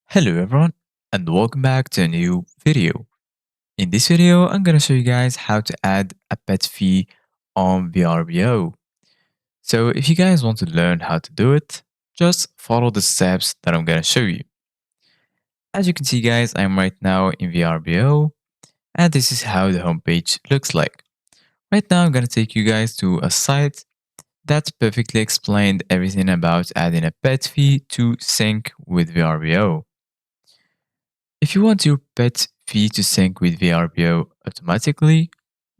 Hello everyone and welcome back to a new video. In this video, I'm gonna show you guys how to add a pet fee on Vrbo. So if you guys want to learn how to do it, just follow the steps that I'm gonna show you. As you can see guys, I'm right now in Vrbo and this is how the homepage looks like. Right now I'm gonna take you guys to a site that perfectly explained everything about adding a pet fee to sync with Vrbo. If you want your pet fee to sync with VRBO automatically,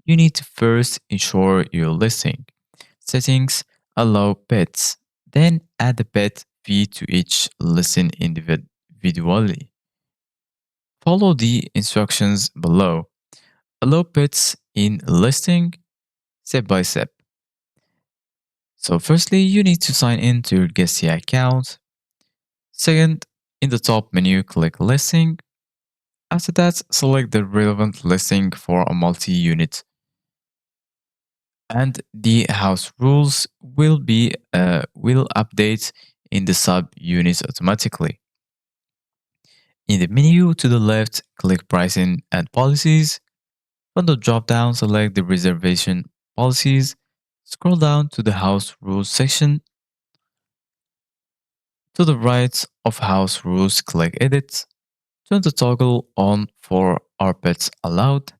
you need to first ensure your listing. Settings allow pets, then add the pet fee to each listing individually. Follow the instructions below. Allow pets in listing step by step. So firstly, you need to sign in to your Guestia account. Second, in the top menu, click listing. After that, select the relevant listing for a multi-unit, and the house rules will update in the sub-units automatically. In the menu to the left, click Pricing and Policies. From the drop-down, select the Reservation Policies. Scroll down to the House Rules section. To the right of House Rules, click Edit. Turn the toggle on for Are Pets Allowed.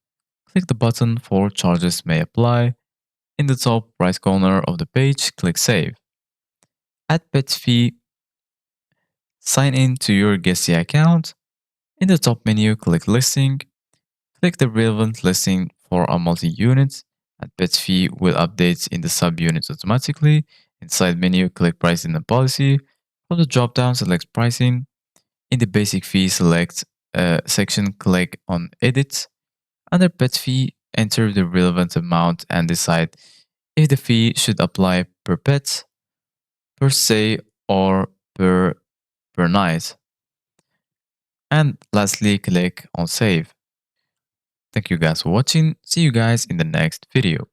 Click the button for Charges May Apply. In the top right corner of the page, click Save. Add pet fee. Sign in to your Guestia account. In the top menu, click Listing. Click the relevant listing for a multi-unit. Add pet fee will update in the sub-units automatically. Inside menu, click Pricing and Policy. From the drop-down, select Pricing. In the basic fee select section, click on Edit. Under pet fee, enter the relevant amount and decide if the fee should apply per pet, per se, or per night. And lastly, click on Save. Thank you guys for watching. See you guys in the next video.